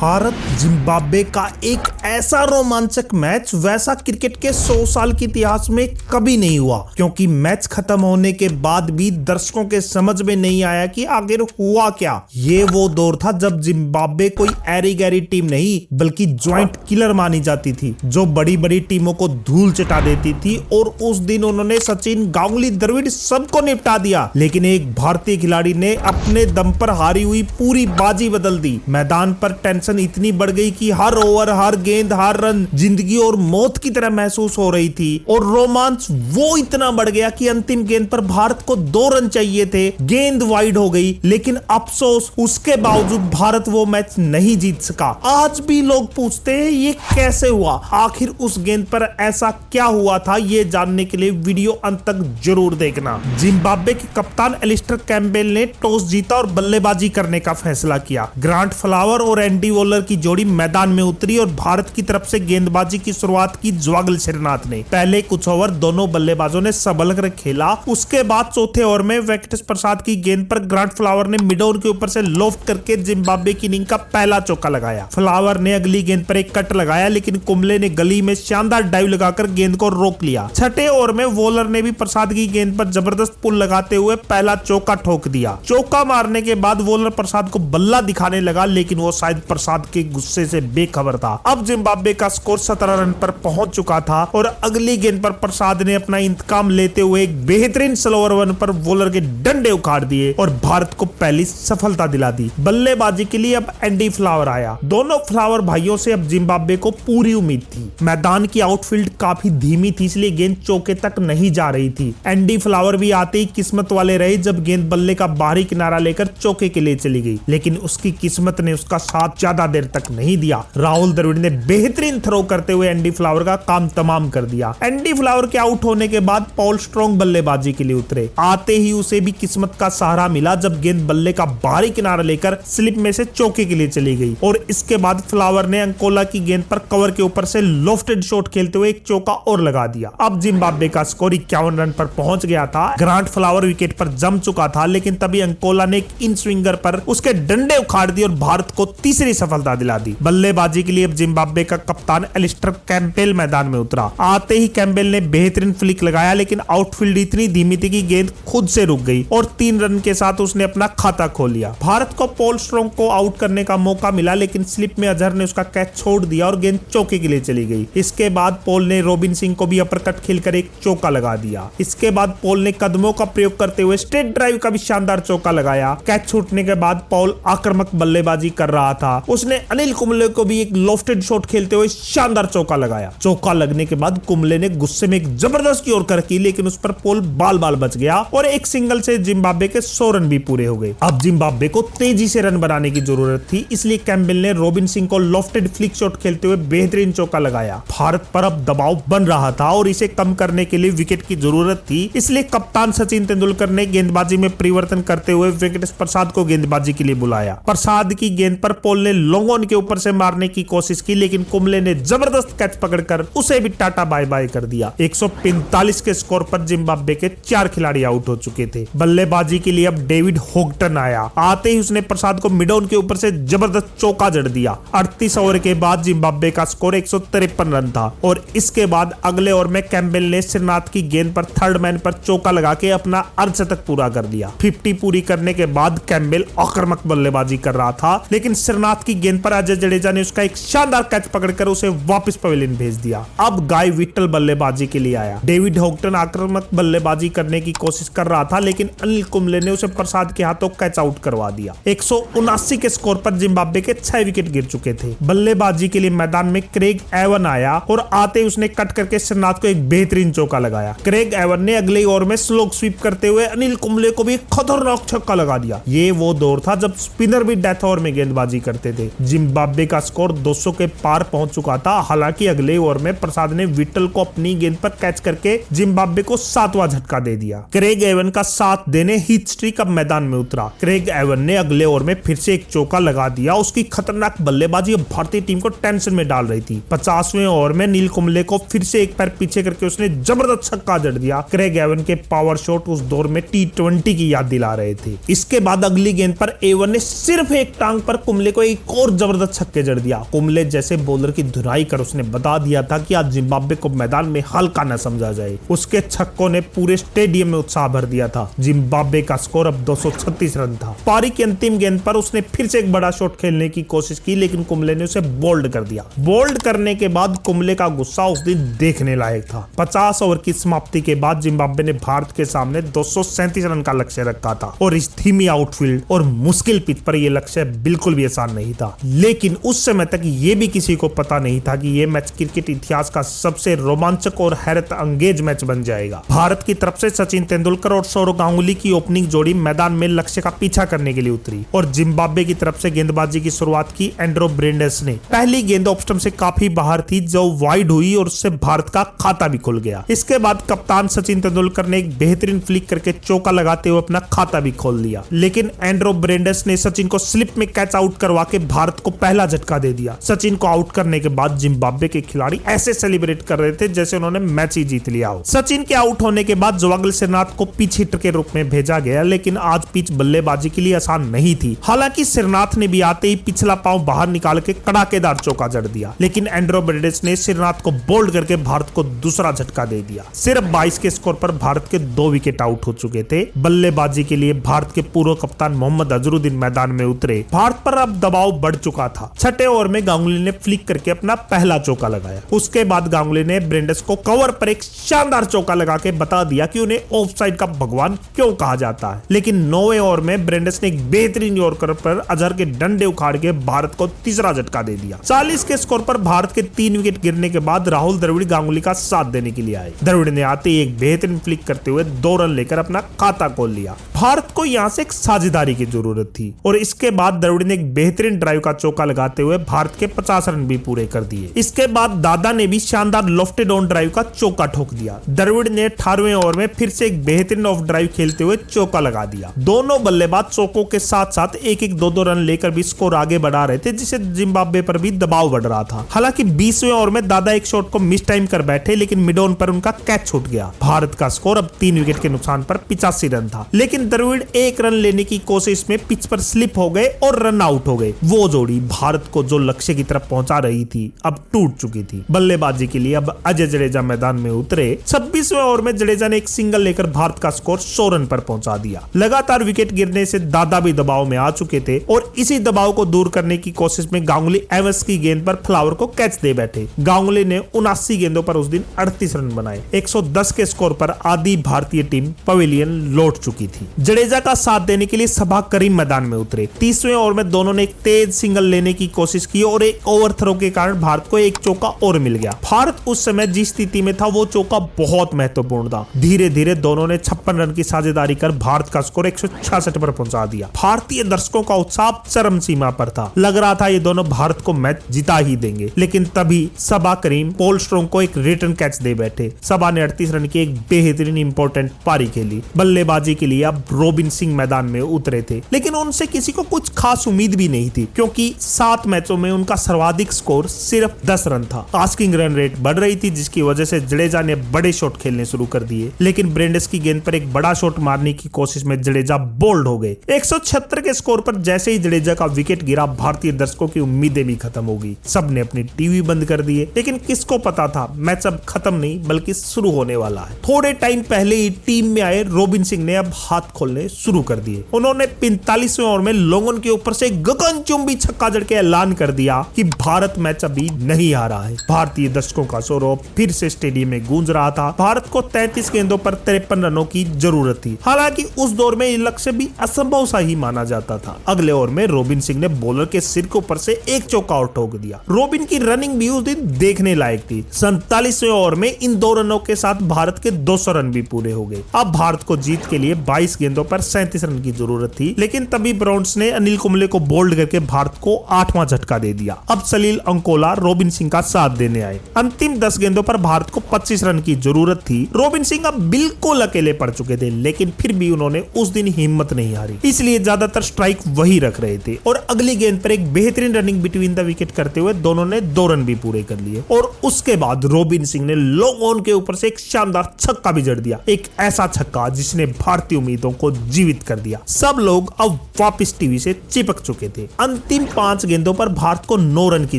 Bharat Zimbabwe का एक ऐसा रोमांचक मैच वैसा क्रिकेट के 100 साल के इतिहास में कभी नहीं हुआ, क्योंकि मैच खत्म होने के बाद भी दर्शकों के समझ में नहीं आया कि आखिर हुआ क्या। ये वो दौर था जब जिम्बाब्वे कोई ऐरी गैरी टीम नहीं बल्कि ज्वाइंट किलर मानी जाती थी, जो बड़ी बड़ी टीमों को धूल चटा देती थी। और उस दिन उन्होंने सचिन, गांगुली, द्रविड़ सबको निपटा दिया, लेकिन एक भारतीय खिलाड़ी ने अपने दम पर हारी हुई पूरी बाजी बदल दी। मैदान पर टेंशन इतनी बढ़ गई कि हर ओवर, हर गेंद, हर रन जिंदगी और मौत की तरह महसूस हो रही थी। और रोमांच वो इतना बढ़ गया कि अंतिम गेंद पर भारत को 2 रन चाहिए थे। गेंद वाइड हो गई, लेकिन अफसोस उसके बावजूद भारत वो मैच नहीं जीत सका। आज भी लोग पूछते हैं ये कैसे हुआ, आखिर उस गेंद पर ऐसा क्या हुआ था। ये जानने के लिए वीडियो अंत तक जरूर देखना। जिम्बाब्वे के कप्तान एलिस्टर कैम्पबेल ने टॉस जीता और बल्लेबाजी करने का फैसला किया। ग्रांट फ्लावर और एंडी वॉलर की जोड़ी मैदान में उतरी और भारत की तरफ से गेंदबाजी की शुरुआत की ज्वागल श्रीनाथ ने। पहले कुछ ओवर दोनों बल्लेबाजों ने संभल कर खेला। उसके बाद चौथे ओवर में वेंकटेश प्रसाद की गेंद पर ग्रांट फ्लावर ने मिड ऑन के ऊपर से लोफ्ट करके जिम्बाब्वे की इनिंग का पहला चौका लगाया। फ्लावर ने अगली गेंद पर एक कट लगाया, लेकिन कुंबले ने गली में शानदार डाइव लगाकर गेंद को रोक लिया। छठे ओवर में वॉलर ने भी प्रसाद की गेंद पर जबरदस्त पुल लगाते हुए पहला चौका ठोक दिया। चौका मारने के बाद वॉलर प्रसाद को बल्ला दिखाने लगा, लेकिन वो शायद प्रसाद के गुस्से से बेखबर था। अब जिम्बाब्वे का स्कोर 17 रन पर पहुंच चुका था और अगली गेंद पर प्रसाद ने अपना इंतकाम लेते हुए एक बेहतरीन स्लोअर वन पर वॉलर के डंडे उखाड़ दिए और भारत को पहली सफलता दिला दी। बल्लेबाजी के लिए अब एंडी फ्लावर आया। दोनों फ्लावर भाइयों से अब जिम्बाब्वे को पूरी उम्मीद थी। मैदान की आउटफील्ड काफी धीमी थी, इसलिए गेंद चौके तक नहीं जा रही थी। एंडी फ्लावर भी आते ही किस्मत वाले रहे जब गेंद बल्ले का बाहरी किनारा लेकर चौके के लिए चली गई, लेकिन उसकी किस्मत ने उसका साथ ज्यादा देर तक नहीं दिया। राहुल द्रविड़ ने बेहतरीन थ्रो करते हुए एंडी फ्लावर का काम तमाम कर दिया। एंडी फ्लावर के आउट होने के बाद पॉल स्ट्रॉन्ग बल्लेबाजी के लिए उतरे। आते ही उसे भी किस्मत का सहारा मिला जब गेंद बल्ले का बाहरी किनारा लेकर स्लिप में से चौके के लिए चली गई। और इसके बाद फ्लावर ने अंकोला की गेंद पर कवर के ऊपर से लॉफ्टेड शॉट खेलते हुए एक चौका और लगा दिया। अब जिम्बाब्वे का स्कोर 51 रन पर पहुंच गया था। ग्रांट फ्लावर विकेट पर जम चुका था, लेकिन तभी अंकोला ने एक इन स्विंगर पर उसके डंडे उखाड़ दिए और भारत को तीसरी सफलता दिला दी। बल्लेबाजी के लिए अब जिम्बाब्वे का कप्तान एलिस्टर कैम्पबेल मैदान में उतरा। आते ही कैम्पबेल ने बेहतरीन फ्लिक लगाया, लेकिन आउटफील्ड इतनी धीमी थी कि गेंद खुद से रुक गई और 3 रन के साथ उसने अपना खाता खोल लिया। भारत को पॉल स्ट्रॉन्ग को आउट करने का मौका मिला, लेकिन स्लिप में अजहर ने उसका कैच छोड़ दिया और गेंद चौके के लिए चली गई। इसके बाद पॉल ने रॉबिन सिंह को भी अपरकट खेलकर एक चौका लगा दिया। इसके बाद पॉल ने कदमों का प्रयोग करते हुए स्ट्रेट ड्राइव का भी शानदार चौका लगाया। कैच छूटने के बाद पॉल आक्रामक बल्लेबाजी कर रहा था। उसने अनिल कुंबले को भी एक लॉफ्टेड शॉट खेलते हुए शानदार चौका लगाया। चौका लगने के बाद कुंबले ने गुस्से में एक जबरदस्त यॉर्कर की, लेकिन उस पर पॉल बाल बच गया और एक सिंगल से जिम्बाब्वे के 100 रन भी पूरे हो गए। अब जिम्बाब्वे को तेजी से रन बनाने की जरूरत थी, इसलिए कैम्पबेल ने रॉबिन सिंह को लॉफ्टेड फ्लिक शॉट खेलते हुए बेहतरीन चौका लगाया। भारत पर अब दबाव बन रहा था और इसे कम करने के लिए विकेट की जरूरत थी, इसलिए कप्तान सचिन तेंदुलकर ने गेंदबाजी में परिवर्तन करते हुए वेंकटेश प्रसाद को गेंदबाजी के लिए बुलाया। प्रसाद की गेंद पर पॉल ने लॉन्ग ऑन के ऊपर से मारने की कोशिश की, लेकिन कुंबले ने जबरदस्त कैच पकड़कर उसे भी टाटा बाय बाय कर दिया। 145 के स्कोर पर जिम्बाब्वे के 4 खिलाड़ी आउट हो चुके थे। बल्लेबाजी के लिए अब डेविड होगटन आया। आते ही उसने प्रसाद को मिड ऑन के ऊपर से जबरदस्त चौका जड़ दिया। 38 ओवर के बाद जिम्बाब्वे का स्कोर 153 रन था और इसके बाद अगले ओवर में कैम्पबेल ने श्रीनाथ की गेंद पर थर्ड मैन पर चौका लगा के अपना अर्धशतक पूरा कर दिया। 50 पूरी करने के बाद कैम्पबेल आक्रामक बल्लेबाजी कर रहा था, लेकिन श्रीनाथ की गेंद पर अजय जडेजा ने उसका एक शानदार कैच पकड़कर उसे वापस पवेलियन भेज दिया। अब गाय विट्टल बल्लेबाजी के लिए आया। डेविड होगटन आक्रामक बल्लेबाजी करने की कोशिश कर रहा था, लेकिन अनिल कुंबले ने उसे प्रसाद के हाथों कैच आउट करवा दिया। 179 के स्कोर पर जिम्बाब्वे के 6 विकेट गिर चुके थे। बल्लेबाजी के लिए मैदान में क्रेग एवन आया और आते उसने कट करके श्रीनाथ को एक बेहतरीन चौका लगाया। क्रेग एवन ने अगले ओवर में स्लोग स्वीप करते हुए अनिल कुंबले को भी खतरनाक छक्का लगा दिया। ये वो दौर था जब स्पिनर भी डेथ ओवर में गेंदबाजी करते थे। जिम्बाब्वे का स्कोर 200 के पार पहुंच चुका था। हालांकि अगले ओवर में प्रसाद ने विट्टल को अपनी गेंद पर कैच करके जिम्बाब्वे को 7वां झटका दे दिया। क्रेग एवन का साथ देने हीथ स्ट्रीक अब मैदान में उतरा। क्रेग एवन ने अगले ओवर में फिर से एक चौका लगा दिया। उसकी खतरनाक बल्लेबाजी अब भारतीय टीम को टेंशन में डाल रही थी। 50वें ओवर में नील कुंबले को फिर से एक पैर पीछे करके उसने जबरदस्त छक्का जड़ दिया। क्रेग एवन के पावर शॉट उस दौर में T20 की याद दिला रहे थे। इसके बाद अगली गेंद पर एवन ने सिर्फ एक टांग पर कुंबले को एक एक और जबरदस्त छक्के जड़ दिया। कुंबले जैसे बॉलर की धुनाई कर उसने बता दिया था कि आज जिम्बाब्वे को मैदान में हल्का न समझा जाए। उसके छक्कों ने पूरे स्टेडियम में उत्साह भर दिया था। जिम्बाब्वे का स्कोर अब 236 रन था। पारी की अंतिम गेंद पर उसने फिर से एक बड़ा शॉट खेलने की कोशिश की, लेकिन कुंबले ने उसे बोल्ड कर दिया। बोल्ड करने के बाद कुंबले का गुस्सा उस दिन देखने लायक था। 50 ओवर की समाप्ति के बाद जिम्बाब्वे ने भारत के सामने 237 रन का लक्ष्य रखा था और इस धीमी आउटफील्ड और मुश्किल पिच पर यह लक्ष्य बिल्कुल भी आसान नहीं था। लेकिन उस समय तक यह भी किसी को पता नहीं था कि यह मैच क्रिकेट इतिहास का सबसे रोमांचक और हैरत अंगेज मैच बन जाएगा। भारत की तरफ से सचिन तेंदुलकर और सौरव गांगुली की ओपनिंग जोड़ी मैदान में लक्ष्य का पीछा करने के लिए उतरी और जिम्बाब्वे की तरफ से गेंदबाजी की शुरुआत की एंड्रो ब्रेंडेस ने। पहली गेंद ऑफ स्टंप से काफी बाहर थी जो वाइड हुई और उससे भारत का खाता भी खुल गया। इसके बाद कप्तान सचिन तेंदुलकर ने एक बेहतरीन फ्लिक करके चौका लगाते हुए अपना खाता भी खोल दिया, लेकिन एंड्रो ब्रेंडेस ने सचिन को स्लिप में कैच आउट करवा के भारत को पहला झटका दे दिया। सचिन को आउट करने के बाद जिम्बाब्वे के खिलाड़ी ऐसे सेलिब्रेट कर रहे थे जैसे उन्होंने मैच ही जीत लिया हो। सचिन के आउट होने के बाद जवागल श्रीनाथ को पिच हिटर के रूप में भेजा गया, लेकिन आज पिच बल्लेबाजी के लिए आसान नहीं थी। हालांकि श्रीनाथ ने भी आते ही पिछला पांव बाहर निकाल के कड़ाकेदार चौका जड़ दिया, लेकिन एंड्रो ब्रेंडेस ने श्रीनाथ को बोल्ड करके भारत को दूसरा झटका दे दिया। सिर्फ 22 के स्कोर पर भारत के 2 विकेट आउट हो चुके थे। बल्लेबाजी के लिए भारत के पूर्व कप्तान मोहम्मद अजरुद्दीन मैदान में उतरे। भारत पर अब दबाव बढ़ चुका था। छठे ओवर में गांगुली ने फ्लिक करके अपना पहला चौका लगाया। उसके बाद गांगुली ने ब्रेंडेस को कवर पर एक शानदार चौका लगा के बता दिया कि उन्हें ऑफसाइड का भगवान क्यों कहा जाता है। लेकिन 9वें ओवर में ब्रेंडेस ने एक बेहतरीन यॉर्कर पर अजहर के डंडे उखाड़ के भारत को तीसरा झटका दे दिया। 40 के स्कोर पर भारत के 3 विकेट गिरने के बाद राहुल द्रविड़ गांगुली का साथ देने के लिए आए। द्रविड़ ने आते ही एक बेहतरीन फ्लिक करते हुए 2 रन लेकर अपना खाता खोल लिया। भारत को यहां से एक साझेदारी की जरूरत थी और इसके बाद द्रविड़ ने एक बेहतरीन ड्राइव का चौका लगाते हुए भारत के 50 रन भी पूरे कर दिए। इसके बाद दादा ने भी शानदार लॉफ्टेड ऑन ड्राइव का चौका ठोक दिया। द्रविड़ ने 18वें ओवर में फिर से एक बेहतरीन ऑफ ड्राइव खेलते हुए चौका लगा दिया। दोनों बल्लेबाज चौकों के साथ साथ एक एक 2-2 रन लेकर भी स्कोर आगे बढ़ा रहे थे, जिससे जिम्बाब्वे पर भी दबाव बढ़ रहा था। हालांकि 20वें ओवर में दादा एक शॉट को मिस टाइम कर बैठे, लेकिन मिड ऑन पर उनका कैच छूट गया। भारत का स्कोर अब 3 विकेट के नुकसान पर 85 रन था, लेकिन द्रविड़ 1 रन लेने की कोशिश में पिच पर स्लिप हो गए और रन आउट हो गए। वो जोड़ी भारत को जो लक्ष्य की तरफ पहुंचा रही थी अब टूट चुकी थी। बल्लेबाजी के लिए अब अजय जडेजा मैदान में उतरे। 26वें ओवर में जडेजा ने एक सिंगल लेकर भारत का स्कोर 100 रन पर पहुंचा दिया। लगातार विकेट गिरने से दादा भी दबाव में आ चुके थे और इसी दबाव को दूर करने की कोशिश में गांगुली एवंस की गेंद पर फ्लावर को कैच दे बैठे। गांगुली ने 79 गेंदों पर उस दिन 38 रन बनाए। 110 के स्कोर पर आधी भारतीय टीम पवेलियन लौट चुकी थी। जडेजा का साथ देने के लिए सबा करीम मैदान में उतरे। 30वें ओवर में दोनों ने एक तेज सिंगल लेने की कोशिश की और एक ओवर थ्रो के कारण भारत को एक चौका और मिल गया। भारत उस समय जिस स्थिति में था वो चौका बहुत महत्वपूर्ण था। धीरे धीरे दोनों ने 56 रन की साझेदारी कर भारत का स्कोर 166 पर पहुंचा दिया। भारतीय दर्शकों का उत्साह चरम सीमा पर था। लग रहा था ये दोनों भारत को मैच जिता ही देंगे, लेकिन तभी सबा करीम पॉल स्ट्रोंग को एक रिटर्न कैच दे बैठे। सबा ने 38 रन की एक बेहतरीन इंपॉर्टेंट पारी खेली। बल्लेबाजी के लिए अब रोबिन सिंह मैदान में उतरे थे, लेकिन उनसे किसी को कुछ खास उम्मीद भी नहीं थी, क्योंकि 7 मैचों में उनका सर्वाधिक स्कोर सिर्फ 10 रन था। आस्किंग रन रेट बढ़ रही थी, जिसकी वजह से जडेजा ने बड़े शॉट खेलने शुरू कर दिए, लेकिन ब्रेंडेस की गेंद पर एक बड़ा शॉट मारने की कोशिश में जडेजा बोल्ड हो गए। 176 के स्कोर पर जैसे ही जडेजा का विकेट गिरा, भारतीय दर्शकों की उम्मीदें भी खत्म हो गई। सबने अपनी टीवी बंद कर दिए, लेकिन किसको पता था मैच अब खत्म नहीं बल्कि शुरू होने वाला है। थोड़े टाइम पहले ही टीम में आए रोबिन सिंह ने अब हाथ खोलने शुरू कर दिए। उन्होंने 45वें ओवर में लोगन के ऊपर से गगनचुंबी छक्का जड़ के ऐलान कर दिया कि भारत मैच अभी नहीं आ रहा है। भारतीय दर्शकों का शोर फिर से स्टेडियम में गूंज रहा था। भारत को 33 गेंदों पर 53 रनों की जरूरत थी। हालांकि उस दौर में ये लक्ष्य भी असंभव सा ही माना जाता था। अगले ओवर में रोबिन सिंह ने बॉलर के सिर के ऊपर से एक चौका आउट ठोक दिया। रोबिन की रनिंग भी उस दिन देखने लायक थी। 47वें ओवर में इन 2 रनों के साथ भारत के 200 रन भी पूरे हो गए। अब भारत को जीत के लिए 22 गेंदों पर 37 रन की जरूरत थी, लेकिन तभी ब्राउन्स ने अनिल कुंबले को बोल्ड करके भारत को 8वां झटका दे दिया। अब सलील अंकोला रोबिन सिंह का साथ देने आए। अंतिम 10 गेंदों पर भारत को 25 रन की जरूरत थी। रोबिन सिंह अब बिल्कुल अकेले पड़ चुके थे, लेकिन फिर भी उन्होंने उस दिन हिम्मत नहीं हारी, इसलिए ज्यादातर स्ट्राइक वही रख रहे थे और अगली गेंद पर एक बेहतरीन रनिंग बिटवीन द विकेट करते हुए दोनों ने 2 रन भी पूरे कर लिए। और उसके बाद रोबिन सिंह ने लॉन्ग ऑन के ऊपर से एक शानदार छक्का भी जड़ दिया। एक ऐसा छक्का जिसने भारतीय उम्मीदों को जीवित कर दिया। सब लोग अब वापस टीवी से चिपक चुके थे। अंतिम 5 गेंदों पर भारत को 9 रन की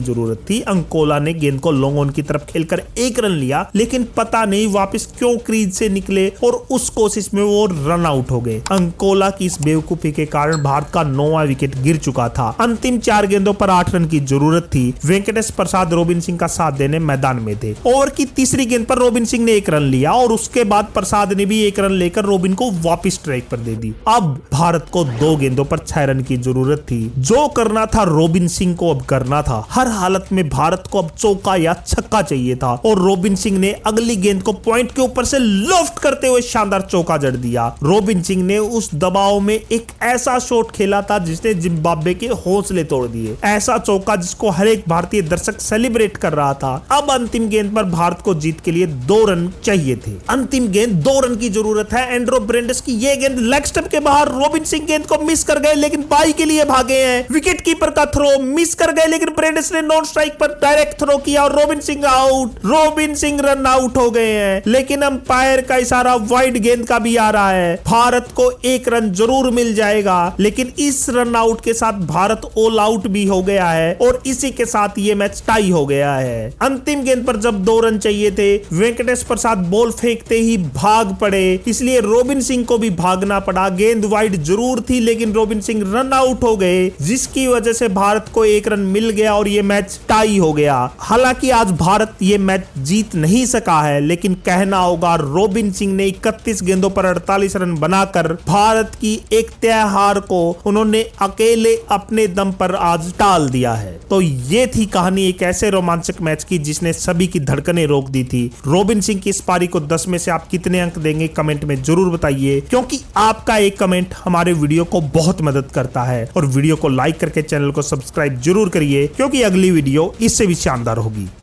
जरूरत थी। अंकोला ने गेंद को लॉन्ग ऑन की तरफ खेलकर 1 रन लिया, लेकिन पता नहीं वापस क्यों क्रीज से निकले और उस कोशिश में वो रन आउट हो गए। अंकोला की इस बेवकूफी के कारण भारत का 9वां विकेट गिर चुका था। अंतिम 4 गेंदों पर 8 रन की जरूरत थी। वेंकटेश प्रसाद रोबिन सिंह का साथ देने मैदान में थे। ओवर की तीसरी गेंद पर रोबिन सिंह ने 1 रन लिया और उसके बाद प्रसाद ने भी 1 रन लेकर रोबिन को वापस स्ट्राइक पर दे दी। अब भारत को 2 गेंदों पर 6 रन की जरूरत थी। जो करना था रोबिन सिंह को अब करना था। हर हालत में भारत को अब चौका या छक्का चाहिए था और रोबिन सिंह ने अगली गेंद को पॉइंट के ऊपर से लॉफ्ट करते हुए शानदार चौका जड़ दिया। रोबिन सिंह ने उस दबाव में एक ऐसा शॉट खेला था जिसने जिम्बाब्वे के हौसले तोड़ दिए। ऐसा चौका जिसको हर एक भारतीय दर्शक सेलिब्रेट कर रहा था। अब अंतिम गेंद पर भारत को जीत के लिए 2 रन चाहिए थे। अंतिम गेंद 2 रन की जरूरत है। एंड्रो ब्रेंडिस की ये गेंद लेग स्टंप के बाहर, रोबिन सिंह गेंद को मिस कर गए लेकिन बाई के लिए भागे हैं। विकेट कीपर का थ्रो मिस कर गए लेकिन ब्रेंडिस ने नॉन स्ट्राइक पर डायरेक्ट थ्रो किया और robin Singh out. Robin Singh run out हो गए हैं, लेकिन अंपायर का इशारा वाइड गेंद का भी आ रहा है। भारत को 1 रन जरूर मिल जाएगा, लेकिन इस रन आउट के साथ भारत ऑल आउट भी हो गया है और इसी के साथ ये मैच टाई हो गया है। अंतिम गेंद पर जब 2 रन चाहिए थे, वेंकटेश प्रसाद बॉल फेंकते ही भाग पड़े, इसलिए रोबिन सिंह को भी भागना पड़ा। गेंद वाइड जरूर थी लेकिन रोबिन सिंह रन आउट हो गए, जिसकी वजह से भारत को 1 रन मिल गया और ये मैच टाई हो गया। हालांकि आज भारत ये मैच जीत नहीं सका है, लेकिन कहना होगा रोबिन सिंह ने 31 गेंदों पर 48 रन बनाकर भारत की एक तय हार को उन्होंने अकेले अपने दम पर आज टाल दिया है। तो ये थी कहानी एक ऐसे रोमांचक मैच की जिसने सभी की धड़कनें रोक दी थी। रोबिन सिंह की इस पारी को 10 में से आप कितने अंक देंगे कमेंट में जरूर बताइए, क्योंकि आपका एक कमेंट हमारे वीडियो को बहुत मदद करता है। और वीडियो को लाइक करके चैनल को सब्सक्राइब जरूर करिए, क्योंकि अगली वीडियो इससे भी शानदार होगी।